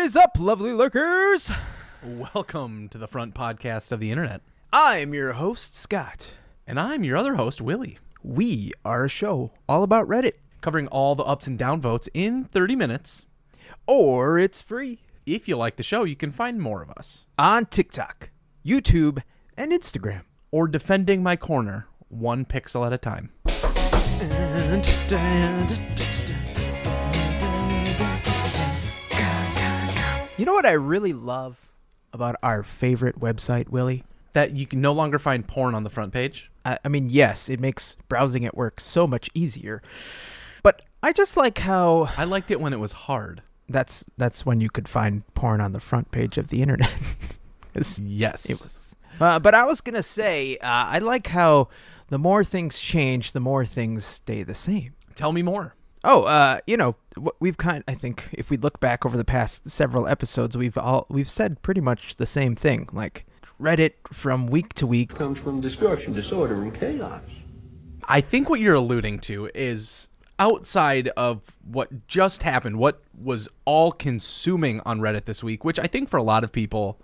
is up, lovely lurkers? Welcome to the front podcast of the internet. I'm your host, Scott. And I'm your other host, Willy. We are a show all about Reddit. Covering all the ups and down votes in 30 minutes. Or it's free. If you like the show, you can find more of us. On TikTok, YouTube, and Instagram. Or defending my corner, one pixel at a time. You know what I really love about our favorite website, Willy? That you can no longer find porn on the front page. I mean, yes, it makes browsing at work so much easier. But I just like how... I liked it when it was hard. That's when you could find porn on the front page of the internet. Yes. It was. But I was going to say, I like how the more things change, the more things stay the same. Tell me more. Oh, I think if we look back over the past several episodes, we've said pretty much the same thing. Like, Reddit from week to week comes from destruction, disorder, and chaos. I think what you're alluding to is outside of what just happened, what was all consuming on Reddit this week, which I think for a lot of people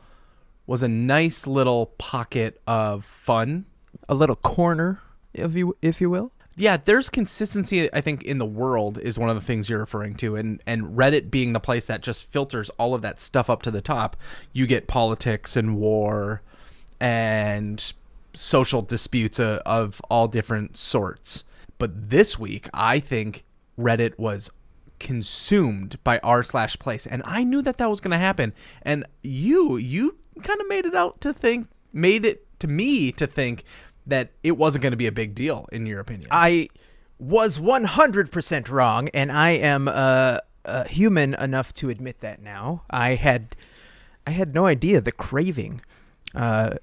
was a nice little pocket of fun. A little corner, if you will. Yeah, there's consistency, I think, in the world is one of the things you're referring to. And Reddit being the place that just filters all of that stuff up to the top. You get politics and war and social disputes of all different sorts. But this week, I think Reddit was consumed by r/place. And I knew that was going to happen. And you kind of made it to me to think that it wasn't going to be a big deal, in your opinion. I was 100% wrong, and I am human enough to admit that now. I had no idea the craving that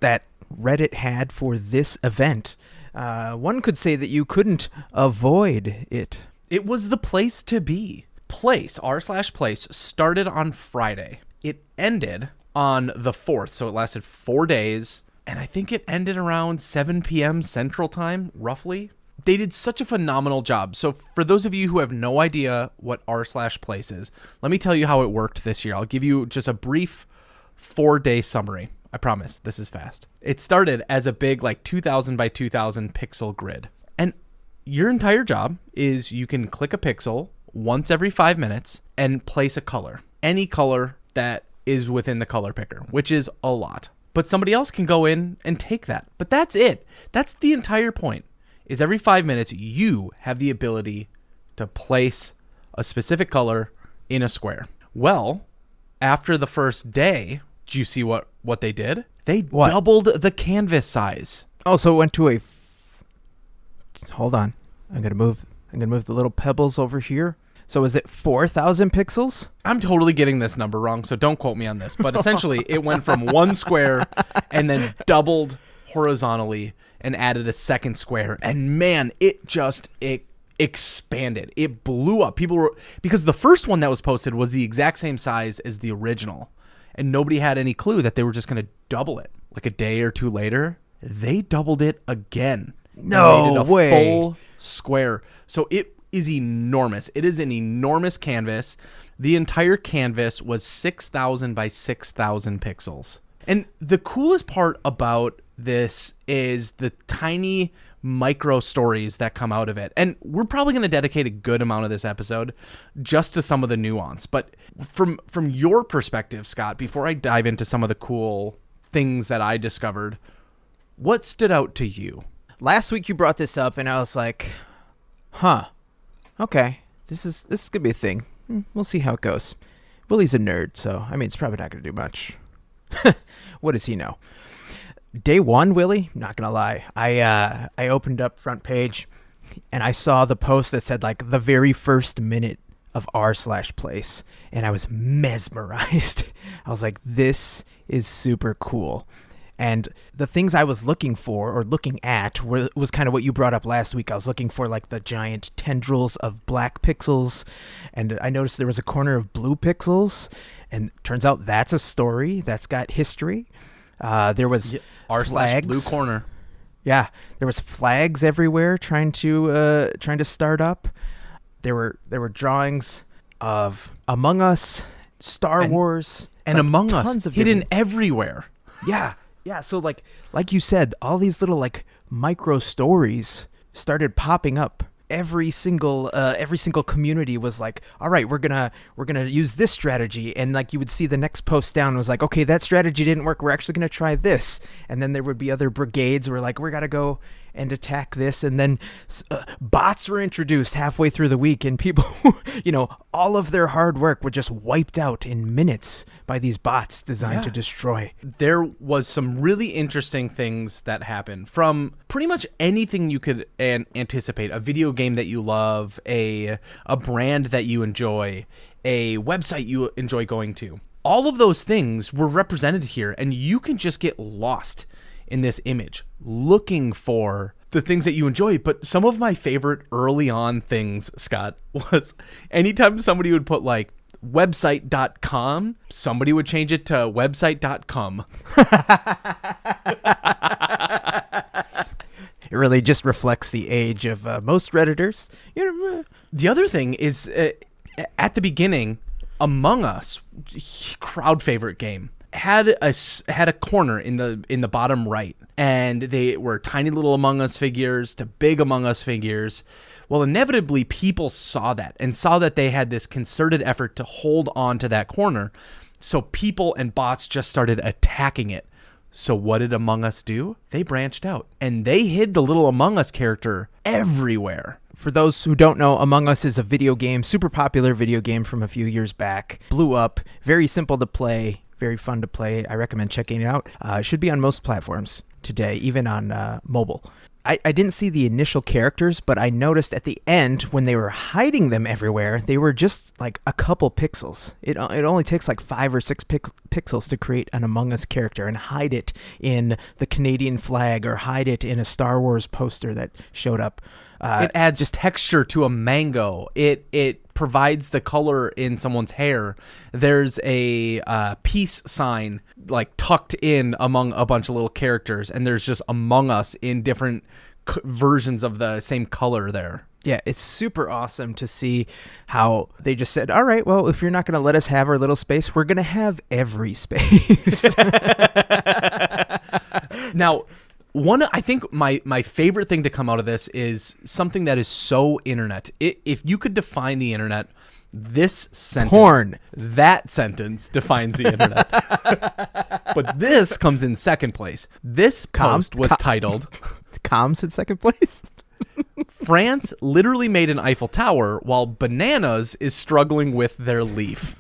Reddit had for this event. One could say that you couldn't avoid it. It was the place to be. r/place started on Friday. It ended on the 4th, so it lasted 4 days. And I think it ended around 7 p.m. Central Time, roughly. They did such a phenomenal job. So for those of you who have no idea what r/place is, let me tell you how it worked this year. I'll give you just a brief 4-day summary. I promise, this is fast. It started as a big 2,000 by 2,000 pixel grid. And your entire job is you can click a pixel once every 5 minutes and place a color. Any color that is within the color picker, which is a lot. But somebody else can go in and take that. But that's it. That's the entire point, is every 5 minutes, you have the ability to place a specific color in a square. Well, after the first day, did you see what they did? They doubled the canvas size. Oh, so it went to hold on. I'm going to move the little pebbles over here. So is it 4,000 pixels? I'm totally getting this number wrong, so don't quote me on this. But essentially, it went from one square and then doubled horizontally and added a second square. And man, it expanded. It blew up. Because the first one that was posted was the exact same size as the original. And nobody had any clue that they were just going to double it. Like a day or two later, they doubled it again. No way. Full square. So it is enormous. It is an enormous canvas. The entire canvas was 6,000 by 6,000 pixels. And the coolest part about this is the tiny micro stories that come out of it. And we're probably going to dedicate a good amount of this episode just to some of the nuance. But from your perspective, Scott, before I dive into some of the cool things that I discovered, what stood out to you? Last week you brought this up and I was like, okay, this is gonna be a thing. We'll see how it goes. Willy's a nerd, so it's probably not gonna do much. What does he know? Day one, Willy, not gonna lie, I opened up front page and I saw the post that said the very first minute of r/place, and I was mesmerized. I was like, this is super cool. And the things I was looking for or looking at was kind of what you brought up last week. I was looking for the giant tendrils of black pixels. And I noticed there was a corner of blue pixels. And turns out that's a story that's got history. There was flags. Blue corner. Yeah, there was flags everywhere trying to start up. There were drawings of Among Us, Star Wars, and like, Among tons Us of hidden different- everywhere. Yeah. So like you said, all these little like micro stories started popping up. Every single community was like, all right, we're gonna use this strategy, and like you would see the next post down was like, okay, that strategy didn't work, we're actually gonna try this, and then there would be other brigades where like we gotta go and attack this, and then bots were introduced halfway through the week, and people, all of their hard work was just wiped out in minutes by these bots designed to destroy. There was some really interesting things that happened from pretty much anything you could anticipate. A video game that you love, a brand that you enjoy, a website you enjoy going to. All of those things were represented here, and you can just get lost in this image looking for the things that you enjoy. But some of my favorite early on things, Scott, was anytime somebody would put like website.com, somebody would change it to website.com. It really just reflects the age of most Redditors. The other thing is, at the beginning, Among Us, crowd favorite game, had a corner in the bottom right, and they were tiny little Among Us figures to big Among Us figures. Well, inevitably, people saw that and saw that they had this concerted effort to hold on to that corner. So people and bots just started attacking it. So what did Among Us do? They branched out, and they hid the little Among Us character everywhere. For those who don't know, Among Us is a video game, super popular video game from a few years back. Blew up, very simple to play, very fun to play. I recommend checking it out. It should be on most platforms today, even on mobile. I didn't see the initial characters, but I noticed at the end when they were hiding them everywhere, they were just like a couple pixels. It only takes like 5 or 6 pixels to create an Among Us character and hide it in the Canadian flag or hide it in a Star Wars poster that showed up. It adds just texture to a mango. It provides the color in someone's hair. There's a peace sign like tucked in among a bunch of little characters, and there's just Among Us in different versions of the same color there. Yeah, it's super awesome to see how they just said, all right, well, if you're not going to let us have our little space, we're going to have every space. Now, I think my favorite thing to come out of this is something that is so internet. If you could define the internet, this sentence, porn. That sentence defines the internet. But this comes in second place. This post was titled Comms in second place. France literally made an Eiffel Tower while Bananas is struggling with their leaf.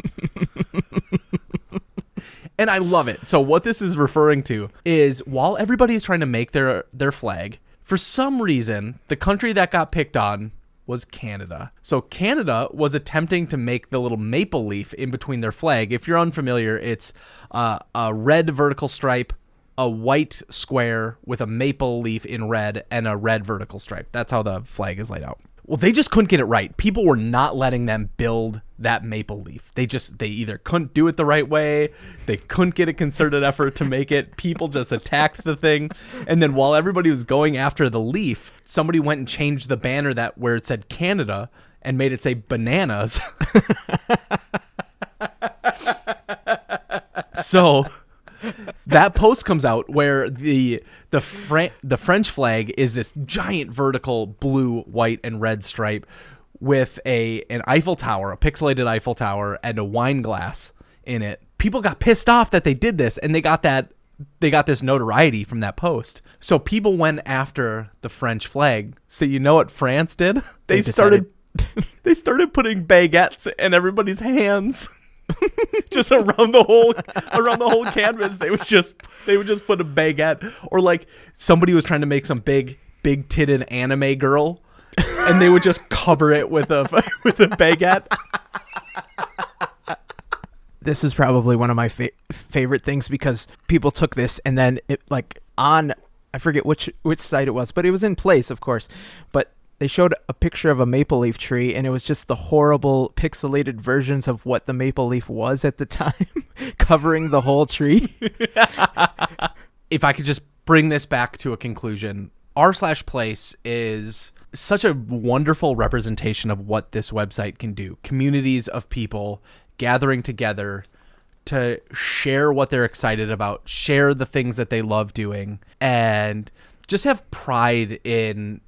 And I love it. So what this is referring to is while everybody is trying to make their flag, for some reason, the country that got picked on was Canada. So Canada was attempting to make the little maple leaf in between their flag. If you're unfamiliar, it's a red vertical stripe, a white square with a maple leaf in red, and a red vertical stripe. That's how the flag is laid out. Well, they just couldn't get it right. People were not letting them build that maple leaf. They either couldn't do it the right way, they couldn't get a concerted effort to make it. People just attacked the thing. And then while everybody was going after the leaf, somebody went and changed the banner where it said Canada and made it say Bananas. So that post comes out where the French flag is this giant vertical blue, white, and red stripe with an Eiffel Tower, a pixelated Eiffel Tower, and a wine glass in it. People got pissed off that they did this, and they got this notoriety from that post. So people went after the French flag. So you know what France did? They started putting baguettes in everybody's hands. Just around the whole canvas, they would just put a baguette, or like somebody was trying to make some big titted anime girl, and they would just cover it with a baguette. This is probably one of my favorite things because people took this and then it I forget which site it was, but it was in place, of course, but they showed a picture of a maple leaf tree, and it was just the horrible pixelated versions of what the maple leaf was at the time, covering the whole tree. If I could just bring this back to a conclusion, r/place is such a wonderful representation of what this website can do. Communities of people gathering together to share what they're excited about, share the things that they love doing, and just have pride in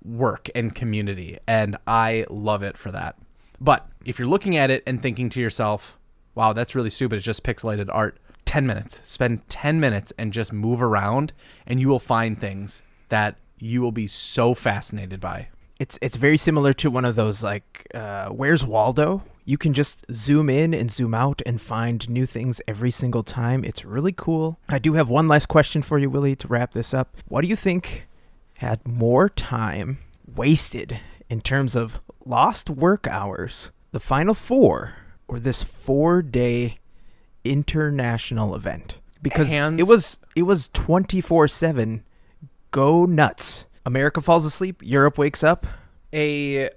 work and community. And I love it for that. But if you're looking at it and thinking to yourself, wow, that's really stupid, it's just pixelated art, 10 minutes. Spend 10 minutes and just move around, and you will find things that you will be so fascinated by. It's very similar to one of those, like, Where's Waldo? You can just zoom in and zoom out and find new things every single time. It's really cool. I do have one last question for you, Willy, to wrap this up. What do you think had more time wasted in terms of lost work hours, the Final Four, or this 4-day international event? Because it was 24/7. Go nuts. America falls asleep. Europe wakes up. A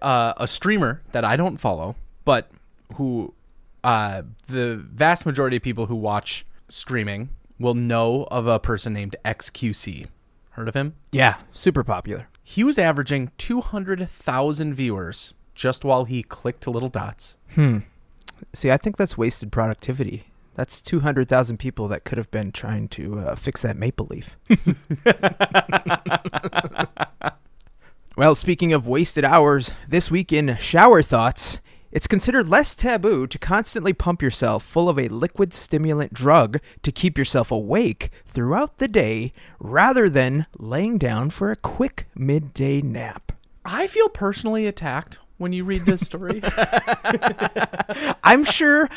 streamer that I don't follow, but who the vast majority of people who watch streaming will know of a person named XQC. Heard of him? Yeah, super popular. He was averaging 200,000 viewers just while he clicked little dots. See, I think that's wasted productivity. That's 200,000 people that could have been trying to fix that maple leaf. Well, speaking of wasted hours, this week in Shower Thoughts, it's considered less taboo to constantly pump yourself full of a liquid stimulant drug to keep yourself awake throughout the day rather than laying down for a quick midday nap. I feel personally attacked when you read this story. I'm sure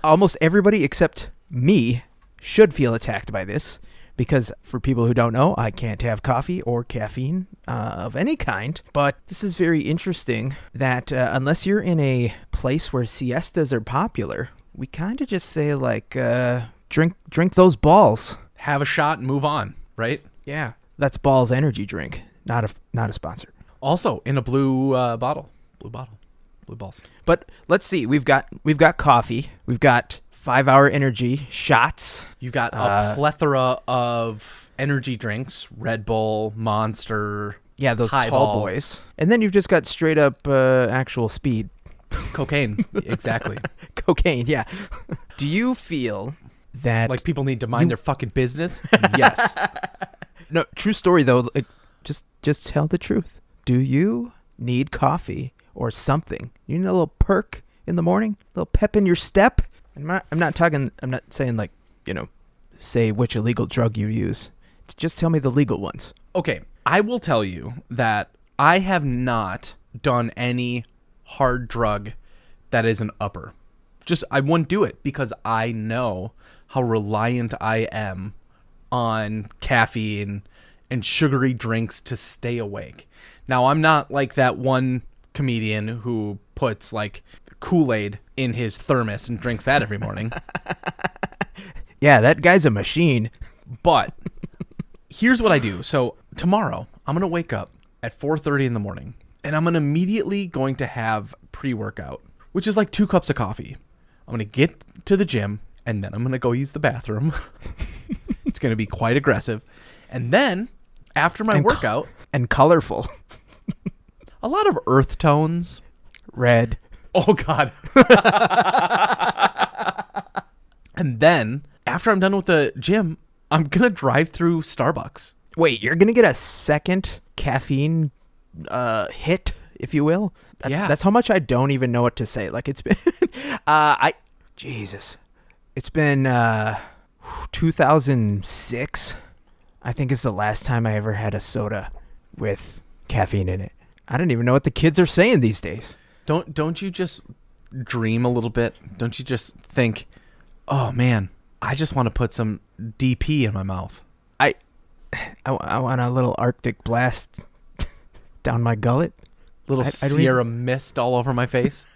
almost everybody except me should feel attacked by this, because for people who don't know, I can't have coffee or caffeine of any kind. But this is very interesting that unless you're in a place where siestas are popular, we kind of just say, like, drink those balls. Have a shot and move on, right? Yeah, that's Balls energy drink, not a sponsor. Also in a blue bottle. Blue balls. But let's see, we've got coffee, we've got 5-hour energy shots. You've got a plethora of energy drinks, Red Bull, Monster. Yeah, those Highball. tall boys. And then you've just got straight up actual speed. Cocaine, exactly. Cocaine, yeah. Do you feel that... Like people need to mind their fucking business? Yes. No, true story, though. Just tell the truth. Do you need coffee or something? You need a little perk in the morning? A little pep in your step? I'm not saying, like, say which illegal drug you use. Just tell me the legal ones. Okay, I will tell you that I have not done any hard drug that is an upper. I wouldn't do it because I know how reliant I am on caffeine and sugary drinks to stay awake. Now, I'm not like that one comedian who puts, like, Kool-Aid in his thermos and drinks that every morning. Yeah, that guy's a machine. But here's what I do. So tomorrow, I'm going to wake up at 4:30 in the morning, and I'm immediately going to have pre-workout, which is like 2 cups of coffee. I'm going to get to the gym, and then I'm going to go use the bathroom. It's going to be quite aggressive. And then, after my workout... And colorful. A lot of earth tones. Red. Oh, God. And then, after I'm done with the gym, I'm going to drive through Starbucks. Wait, you're going to get a second caffeine hit, if you will? That's how much I don't even know what to say. Like, it's been... Jesus. It's been 2006, I think, is the last time I ever had a soda with caffeine in it. I don't even know what the kids are saying these days. Don't you just dream a little bit? Don't you just think, oh man, I just want to put some DP in my mouth? I want a little Arctic blast down my gullet. Little Sierra Mist all over my face.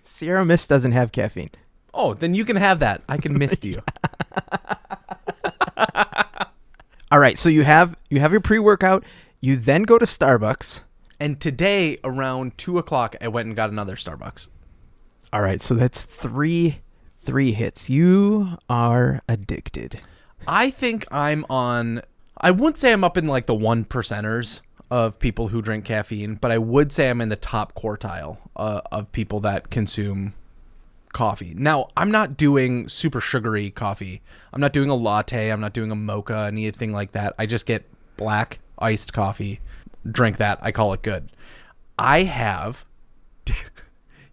Sierra Mist doesn't have caffeine. Oh, then you can have that. I can mist you. All right, so you have your pre-workout. You then go to Starbucks. And today, around 2 o'clock, I went and got another Starbucks. All right, so that's three hits. You are addicted. I think I'm on... I wouldn't say I'm up in like the 1%ers of people who drink caffeine, but I would say I'm in the top quartile of people that consume coffee. Now, I'm not doing super sugary coffee. I'm not doing a latte. I'm not doing a mocha, anything like that. I just get black iced coffee, drink that. I call it good. I have...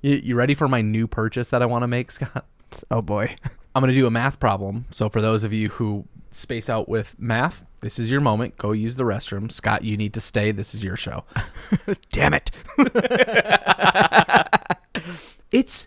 You ready for my new purchase that I want to make, Scott? Oh, boy. I'm going to do a math problem. So for those of you who space out with math, this is your moment. Go use the restroom. Scott, you need to stay. This is your show. Damn it. It's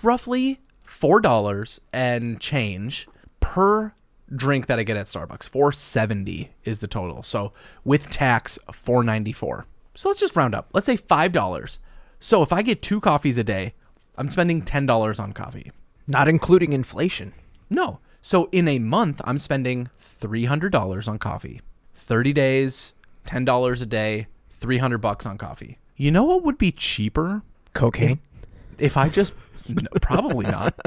roughly $4 and change per drink that I get at Starbucks. $4.70 is the total. So with tax, $4.94. So let's just round up. Let's say $5. So if I get 2 coffees a day, I'm spending $10 on coffee. Not including inflation. No. So in a month, I'm spending $300 on coffee. 30 days, $10 a day, $300 on coffee. You know what would be cheaper? Cocaine. If I just... No, probably not.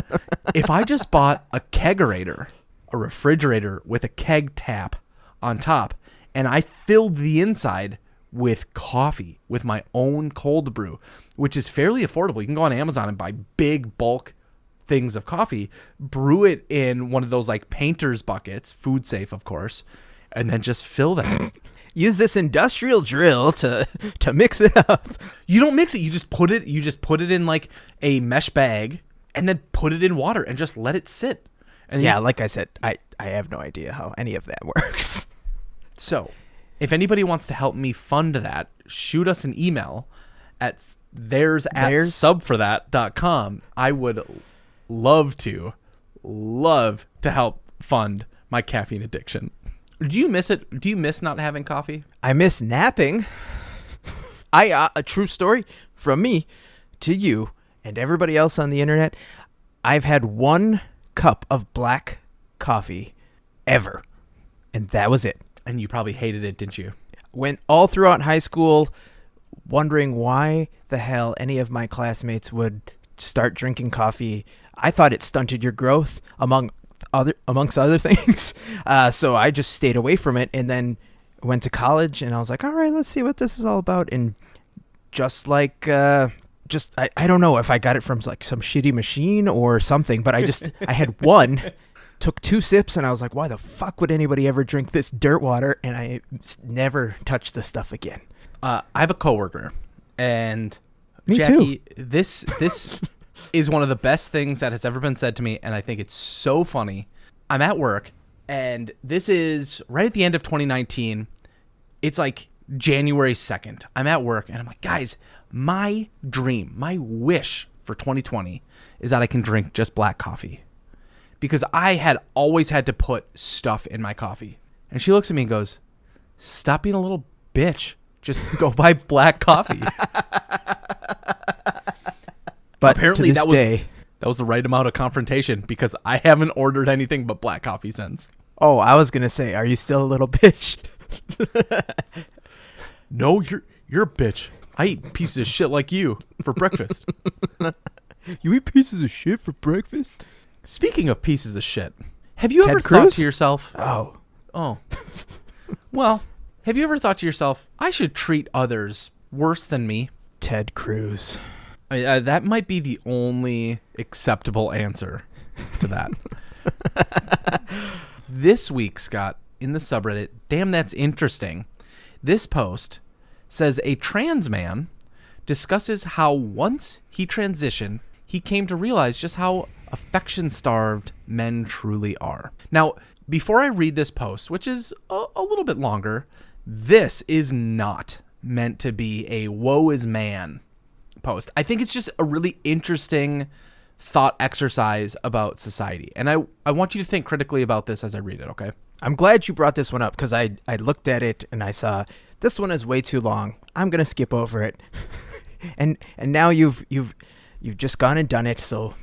If I just bought a kegerator, a refrigerator with a keg tap on top, and I filled the inside with coffee, with my own cold brew, which is fairly affordable. You can go on Amazon and buy big bulk things of coffee, brew it in one of those like painter's buckets, food safe, of course, and then just fill that. Use this industrial drill to mix it up. You don't mix it. You just put it in like a mesh bag and then put it in water and just let it sit. And yeah, like I said, I have no idea how any of that works. So, if anybody wants to help me fund that, shoot us an email at theirs@subforthat.com. I would love to help fund my caffeine addiction. Do you miss it? Do you miss not having coffee? I miss napping. A true story from me to you and everybody else on the internet. I've had 1 cup of black coffee ever, and that was it. And you probably hated it, didn't you? Went all throughout high school wondering why the hell any of my classmates would start drinking coffee. I thought it stunted your growth amongst other things. So I just stayed away from it, and then went to college, and I was like, all right, let's see what this is all about. And just like, I don't know if I got it from like some shitty machine or something, but I had 1, took 2 sips, and I was like, why the fuck would anybody ever drink this dirt water? And I never touched the stuff again. I have a coworker, and Me Jackie, too. This is one of the best things that has ever been said to me, and I think it's so funny. I'm at work, and this is right at the end of 2019. It's like January 2nd. I'm at work, and I'm like, guys, my dream, my wish for 2020 is that I can drink just black coffee, because I had always had to put stuff in my coffee. And she looks at me and goes, stop being a little bitch. Just go buy black coffee. But apparently to this day, that was the right amount of confrontation, because I haven't ordered anything but black coffee since. oh, I was gonna say, are you still a little bitch? No, you're a bitch. I eat pieces of shit like you for breakfast. You eat pieces of shit for breakfast? Speaking of pieces of shit, have you Ted ever Cruz? thought to yourself, Oh, well, have you ever thought to yourself, I should treat others worse than me? Ted Cruz. That might be the only acceptable answer to that. This week, Scott, in the subreddit, damn, that's interesting. This post says a trans man discusses how once he transitioned, he came to realize just how affection-starved men truly are. Now, before I read this post, which is a little bit longer, this is not meant to be a woe is man post. I think it's just a really interesting thought exercise about society. And I want you to think critically about this as I read it, okay? I'm glad you brought this one up, because I looked at it and I saw this one is way too long. I'm gonna skip over it. and now you've just gone and done it, so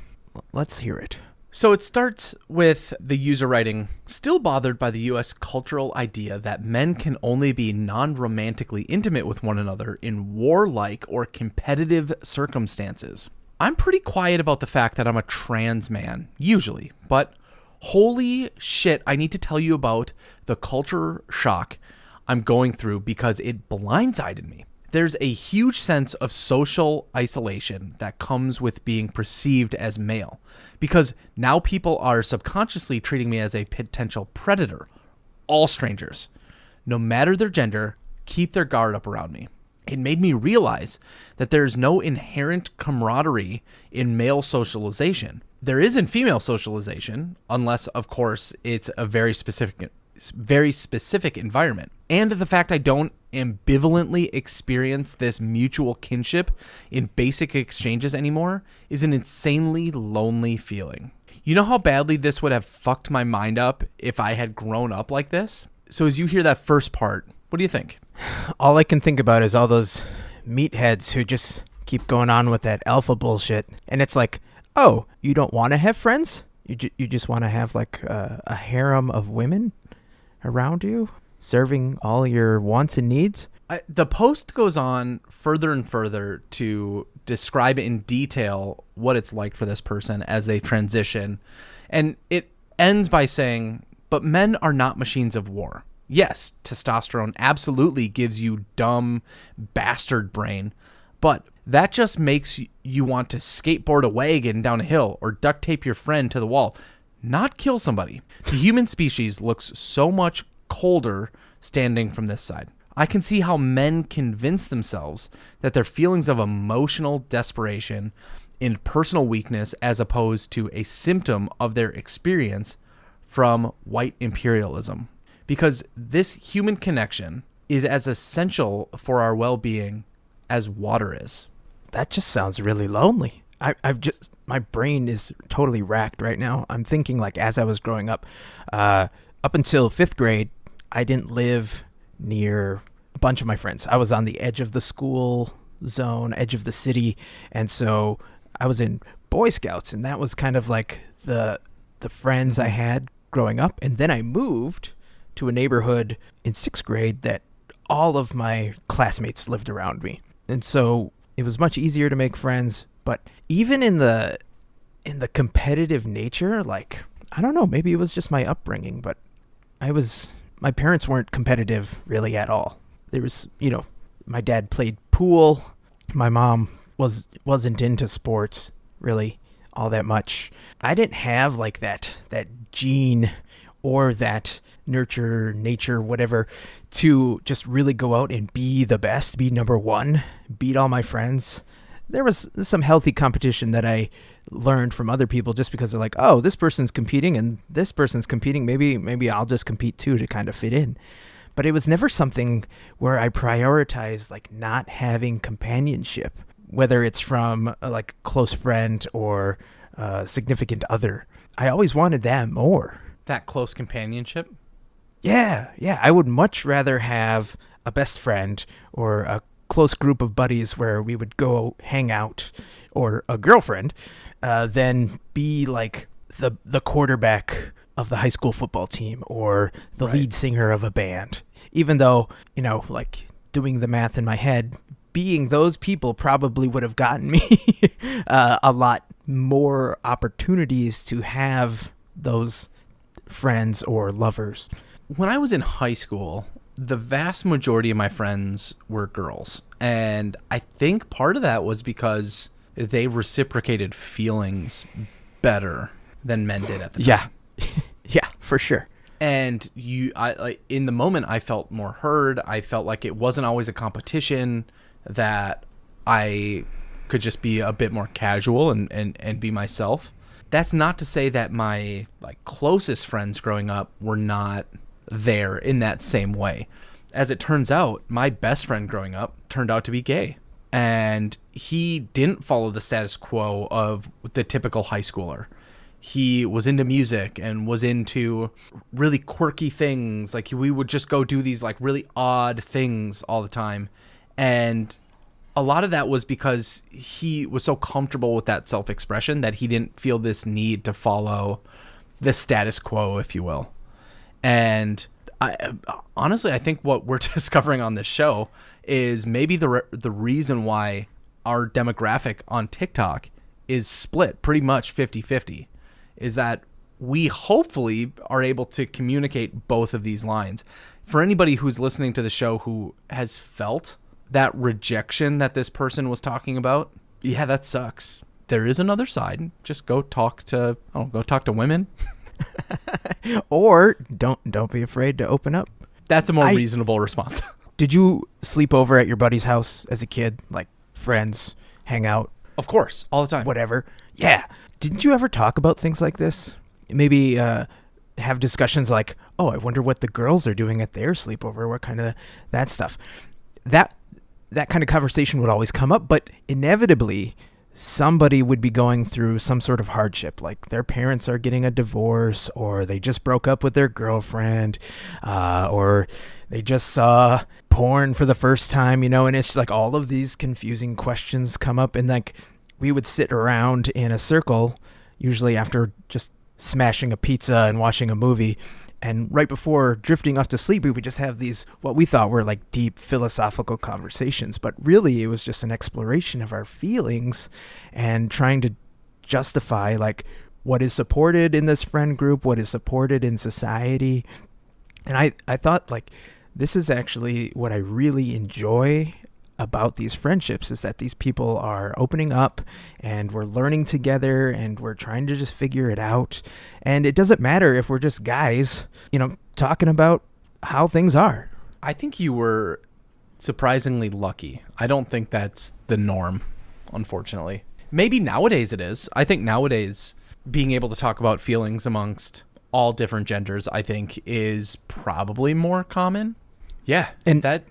let's hear it. So it starts with the user writing, still bothered by the U.S. cultural idea that men can only be non-romantically intimate with one another in warlike or competitive circumstances. I'm pretty quiet about the fact that I'm a trans man, usually, but holy shit, I need to tell you about the culture shock I'm going through because it blindsided me. There's a huge sense of social isolation that comes with being perceived as male, because now people are subconsciously treating me as a potential predator. All strangers, no matter their gender, keep their guard up around me. It made me realize that there's no inherent camaraderie in male socialization. There is in female socialization, unless, of course, it's a very specific environment. And the fact I don't ambivalently experience this mutual kinship in basic exchanges anymore is an insanely lonely feeling. You know how badly this would have fucked my mind up if I had grown up like this? So as you hear that first part, what do you think? All I can think about is all those meatheads who just keep going on with that alpha bullshit. And it's like, oh, you don't want to have friends? You just want to have like a harem of women around you, serving all your wants and needs? The post goes on further and further to describe in detail what it's like for this person as they transition. And it ends by saying, but men are not machines of war. Yes, testosterone absolutely gives you dumb bastard brain, but that just makes you want to skateboard a wagon down a hill or duct tape your friend to the wall, not kill somebody. The human species looks so much colder standing from this side. I can see how men convince themselves that their feelings of emotional desperation and personal weakness as opposed to a symptom of their experience from white imperialism. Because this human connection is as essential for our well-being as water is. That just sounds really lonely. My brain is totally racked right now. I'm thinking like as I was growing up, up until 5th grade, I didn't live near a bunch of my friends. I was on the edge of the school zone, edge of the city. And so I was in Boy Scouts, and that was kind of like the friends I had growing up. And then I moved to a neighborhood in 6th grade that all of my classmates lived around me. And so it was much easier to make friends. But even in the competitive nature, like, I don't know, maybe it was just my upbringing, but my parents weren't competitive really at all. There was, my dad played pool. My mom wasn't into sports really all that much. I didn't have like that gene or that nature, whatever, to just really go out and be the best, be number one, beat all my friends. There was some healthy competition that I learned from other people just because they're like, oh, this person's competing and this person's competing. Maybe I'll just compete too to kind of fit in. But it was never something where I prioritized like not having companionship, whether it's from a like close friend or a significant other. I always wanted that more. That close companionship? Yeah. I would much rather have a best friend or a close group of buddies where we would go hang out, or a girlfriend, than be like the quarterback of the high school football team or the lead singer of a band. Even though, like doing the math in my head, being those people probably would have gotten me a lot more opportunities to have those friends or lovers. When I was in high school, the vast majority of my friends were girls. And I think part of that was because they reciprocated feelings better than men did at the time. Yeah, for sure. And in the moment, I felt more heard. I felt like it wasn't always a competition, that I could just be a bit more casual and be myself. That's not to say that my closest friends growing up were not there in that same way. As it turns out, my best friend growing up turned out to be gay. And he didn't follow the status quo of the typical high schooler. He was into music and was into really quirky things. Like, we would just go do these really odd things all the time. And a lot of that was because he was so comfortable with that self-expression that he didn't feel this need to follow the status quo, if you will. And honestly, I think what we're discovering on this show is maybe the reason why our demographic on TikTok is split pretty much 50-50, is that we hopefully are able to communicate both of these lines. For anybody who's listening to the show who has felt that rejection that this person was talking about, yeah, that sucks. There is another side. Just go talk to women. Or don't be afraid to open up. That's a more reasonable response. Did you sleep over at your buddy's house as a kid? Like friends, hang out? Of course, all the time. Whatever. Yeah. Didn't you ever talk about things like this? Maybe have discussions like, oh, I wonder what the girls are doing at their sleepover. What kind of that stuff? That kind of conversation would always come up, but inevitably somebody would be going through some sort of hardship, like their parents are getting a divorce, or they just broke up with their girlfriend, or they just saw porn for the first time, and it's like all of these confusing questions come up, and like we would sit around in a circle, usually after just smashing a pizza and watching a movie, and right before drifting off to sleep, we would just have these, what we thought were like deep philosophical conversations. But really, it was just an exploration of our feelings and trying to justify like what is supported in this friend group, what is supported in society. And I thought like this is actually what I really enjoy about these friendships, is that these people are opening up and we're learning together and we're trying to just figure it out. And it doesn't matter if we're just guys, talking about how things are. I think you were surprisingly lucky. I don't think that's the norm, unfortunately. Maybe nowadays it is. I think nowadays being able to talk about feelings amongst all different genders, I think, is probably more common. Yeah, and that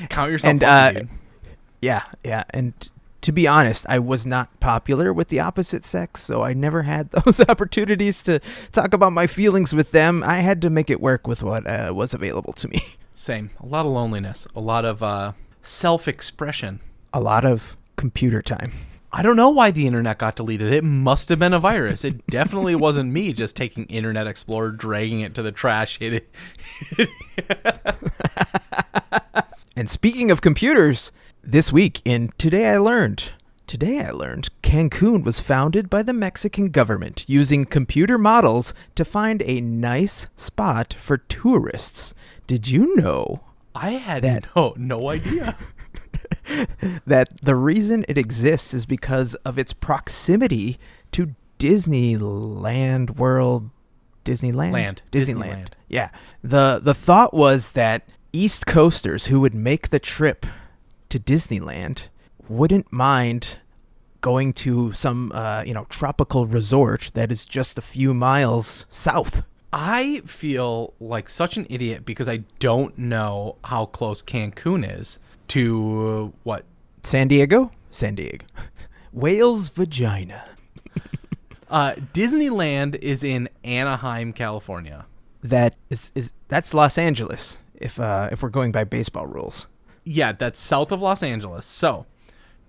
count yourself lucky, dude. Yeah. And to be honest, I was not popular with the opposite sex, so I never had those opportunities to talk about my feelings with them. I had to make it work with what was available to me. Same. A lot of loneliness. A lot of self-expression. A lot of computer time. I don't know why the internet got deleted. It must have been a virus. It definitely wasn't me just taking Internet Explorer, dragging it to the trash. And speaking of computers, this week in Today I Learned, Cancun was founded by the Mexican government using computer models to find a nice spot for tourists. Did you know? I had no idea. That the reason it exists is because of its proximity to Disneyland World. Disneyland. Yeah. The thought was that East Coasters who would make the trip to Disneyland wouldn't mind going to some tropical resort that is just a few miles south. I feel like such an idiot because I don't know how close Cancun is to what? San Diego. Whale's vagina. Disneyland is in Anaheim, California. That's Los Angeles if we're going by baseball rules. Yeah, that's south of Los Angeles. So,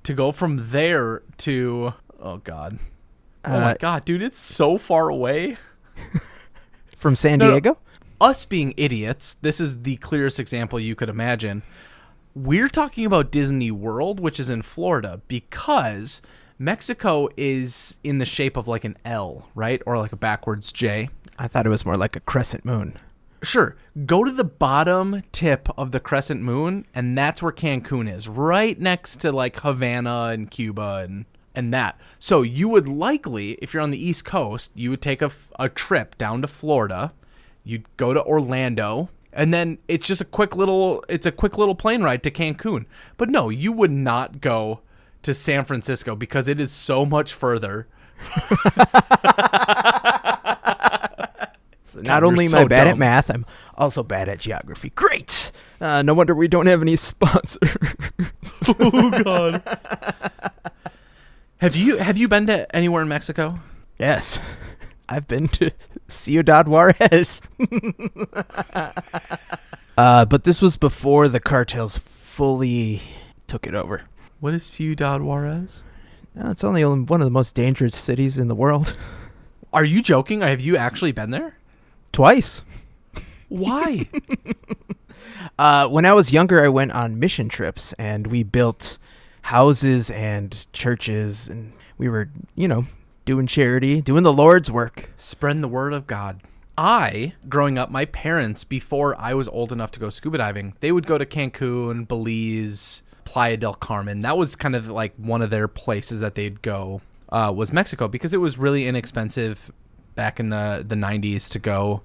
to go from there to oh my god, dude, it's so far away. From San Diego? Us being idiots, this is the clearest example you could imagine. We're talking about Disney World, which is in Florida, because Mexico is in the shape of like an L, right? Or like a backwards J. I thought it was more like a crescent moon. Sure. Go to the bottom tip of the crescent moon, and that's where Cancun is, right next to like Havana and Cuba and that. So you would likely, if you're on the East Coast, you would take a trip down to Florida. You'd go to Orlando. And then it's just a quick little plane ride to Cancun. But no, you would not go to San Francisco because it is so much further. So not only am I bad at math, I'm also bad at geography. Great! No wonder we don't have any sponsors. Oh, God. Have you been to anywhere in Mexico? Yes. I've been to Ciudad Juarez. But this was before the cartels fully took it over. What is Ciudad Juarez? No, it's only one of the most dangerous cities in the world. Are you joking? Have you actually been there? Twice. Why? When I was younger, I went on mission trips, and we built houses and churches, and we were, doing charity, doing the Lord's work. Spreading the word of God. Growing up, my parents, before I was old enough to go scuba diving, they would go to Cancun, Belize, Playa del Carmen. That was kind of like one of their places that they'd go, was Mexico, because it was really inexpensive back in the 90s to go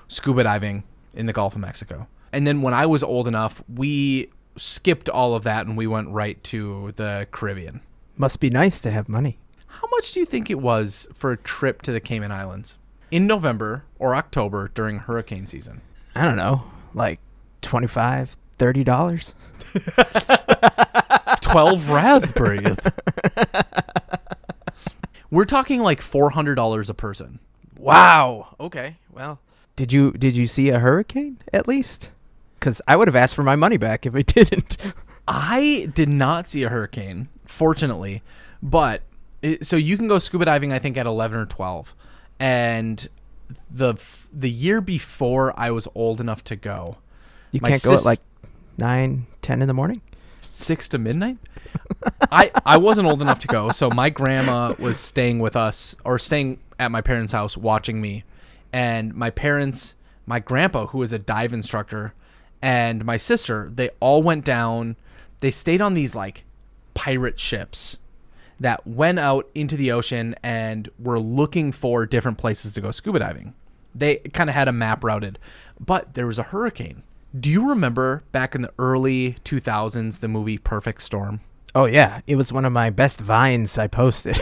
scuba diving in the Gulf of Mexico. And then when I was old enough, we skipped all of that and we went right to the Caribbean. Must be nice to have money. How much do you think it was for a trip to the Cayman Islands in November or October during hurricane season? I don't know, like $25, $30. 12 raspberries. We're talking like $400 a person. Wow. Okay. Well, did you see a hurricane at least? Because I would have asked for my money back if I didn't. I did not see a hurricane, fortunately, but so you can go scuba diving, I think, at 11 or 12. And the year before I was old enough to go, You can't go at like 9, 10 in the morning? 6 to midnight. I wasn't old enough to go, so my grandma was staying with us, or staying at my parents' house watching me. And my parents, my grandpa, who was a dive instructor, and my sister, they all went down. They stayed on these like pirate ships that went out into the ocean and were looking for different places to go scuba diving. They kind of had a map routed, but there was a hurricane. Do you remember back in the early 2000s, the movie Perfect Storm? Oh, yeah. It was one of my best vines I posted.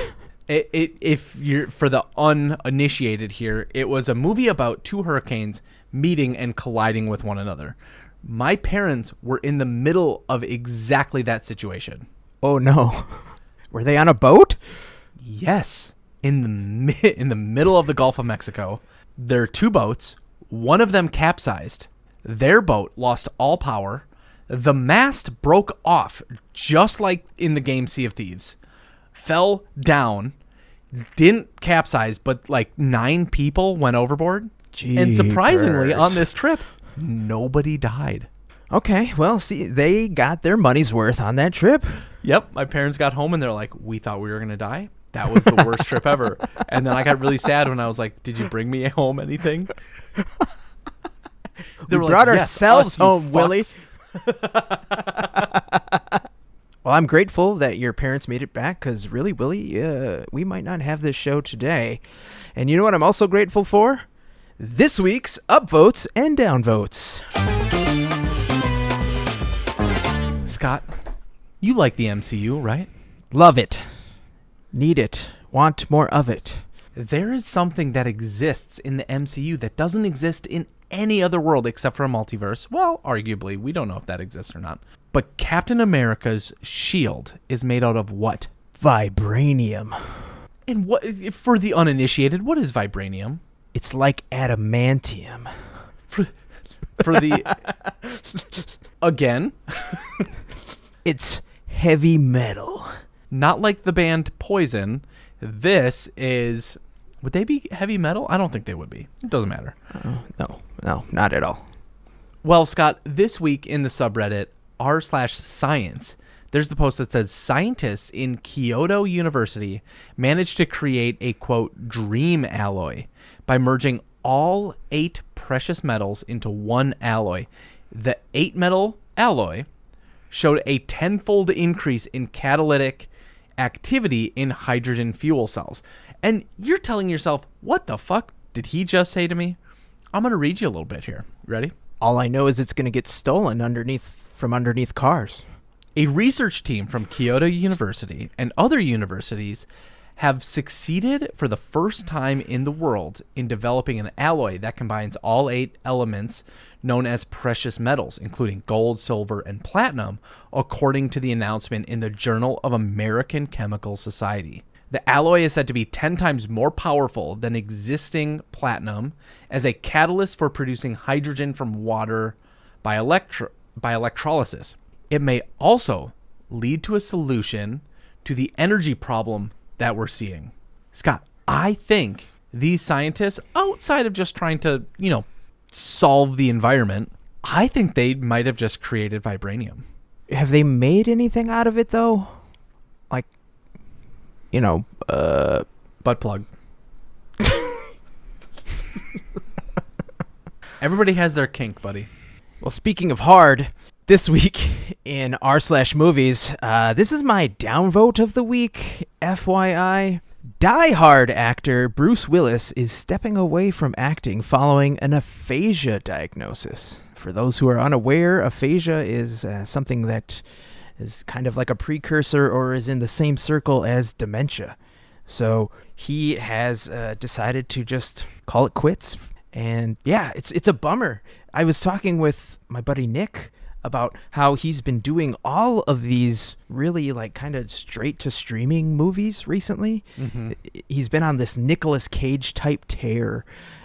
If you're, for the uninitiated here, it was a movie about two hurricanes meeting and colliding with one another. My parents were in the middle of exactly that situation. Oh, no. Were they on a boat? Yes. In the middle of the Gulf of Mexico. There are two boats. One of them capsized. Their boat lost all power. The mast broke off, just like in the game Sea of Thieves. Fell down. Didn't capsize, but like 9 people went overboard. Jeepers. And surprisingly, on this trip, nobody died. Okay, well, see, they got their money's worth on that trip. Yep, my parents got home and they're like, we thought we were going to die. That was the worst trip ever. And then I got really sad when I was like, did you bring me home anything? We brought ourselves home, Willy. Well, I'm grateful that your parents made it back, because really, Willy, we might not have this show today. And you know what I'm also grateful for? This week's upvotes and downvotes. Scott, you like the MCU, right? Love it. Need it. Want more of it. There is something that exists in the MCU that doesn't exist in any other world except for a multiverse. Well, arguably, we don't know if that exists or not. But Captain America's shield is made out of what? Vibranium. And what, for the uninitiated, what is vibranium? It's like adamantium. For the again, it's heavy metal. Not like the band Poison. This is, would they be heavy metal? I don't think they would be. It doesn't matter. No, not at all. Well, Scott, this week in the subreddit r/science, there's the post that says scientists in Kyoto University managed to create a quote dream alloy by merging all 8 precious metals into one alloy. The 8 metal alloy showed a 10-fold increase in catalytic activity in hydrogen fuel cells. And you're telling yourself, what the fuck did he just say to me? I'm going to read you a little bit here. Ready? All I know is it's going to get stolen from underneath cars. A research team from Kyoto University and other universities have succeeded for the first time in the world in developing an alloy that combines all 8 elements known as precious metals, including gold, silver, and platinum, according to the announcement in the Journal of American Chemical Society. The alloy is said to be 10 times more powerful than existing platinum as a catalyst for producing hydrogen from water by electrolysis. It may also lead to a solution to the energy problem that we're seeing. Scott, I think these scientists, outside of just trying to, solve the environment, I think they might have just created vibranium. Have they made anything out of it, though? Like, Butt plug. Everybody has their kink, buddy. Well, speaking of hard, this week in r/movies, this is my downvote of the week. FYI, Die Hard actor Bruce Willis is stepping away from acting following an aphasia diagnosis. For those who are unaware, aphasia is something that is kind of like a precursor or is in the same circle as dementia. So he has decided to just call it quits. And yeah, it's a bummer. I was talking with my buddy Nick about how he's been doing all of these really like kind of straight to streaming movies recently. Mm-hmm. He's been on this Nicolas Cage type tear.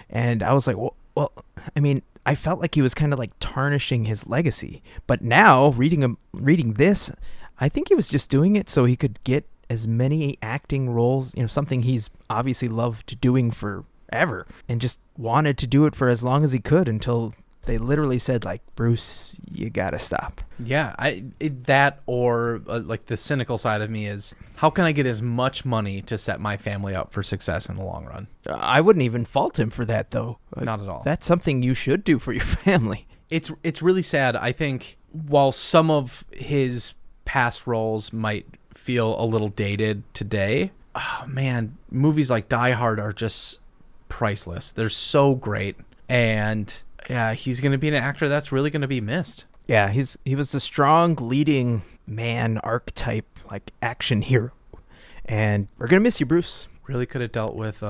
And I was like, well, I mean, I felt like he was kind of like tarnishing his legacy. But now reading this, I think he was just doing it so he could get as many acting roles, something he's obviously loved doing forever and just wanted to do it for as long as he could until they literally said, like, Bruce, you gotta stop. Yeah, like the cynical side of me is, how can I get as much money to set my family up for success in the long run? I wouldn't even fault him for that, though. Not at all. That's something you should do for your family. It's really sad. I think while some of his past roles might feel a little dated today, oh man, movies like Die Hard are just priceless. They're so great. And yeah, he's going to be an actor that's really going to be missed. Yeah, he was a strong leading man archetype, like action hero. And we're going to miss you, Bruce. Really could have dealt with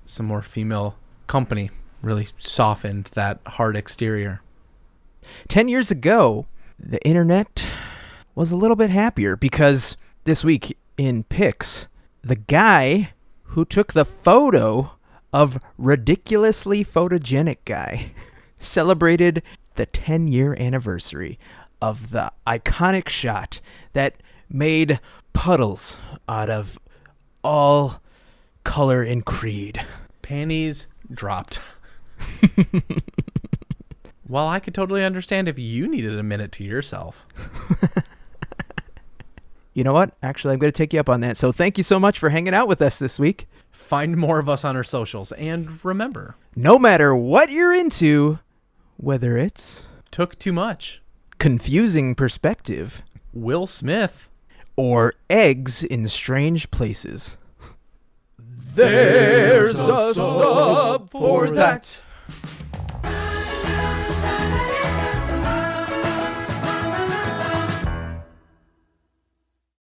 some more female company. Really softened that hard exterior. 10 years ago, the internet was a little bit happier because this week in Pics, the guy who took the photo of ridiculously photogenic guy celebrated the 10-year anniversary of the iconic shot that made puddles out of all color and creed. Panties dropped. Well, I could totally understand if you needed a minute to yourself. You know what? Actually, I'm going to take you up on that. So thank you so much for hanging out with us this week. Find more of us on our socials. And remember, no matter what you're into, whether it's took too much, confusing perspective, Will Smith, or eggs in strange places, there's a sub for that.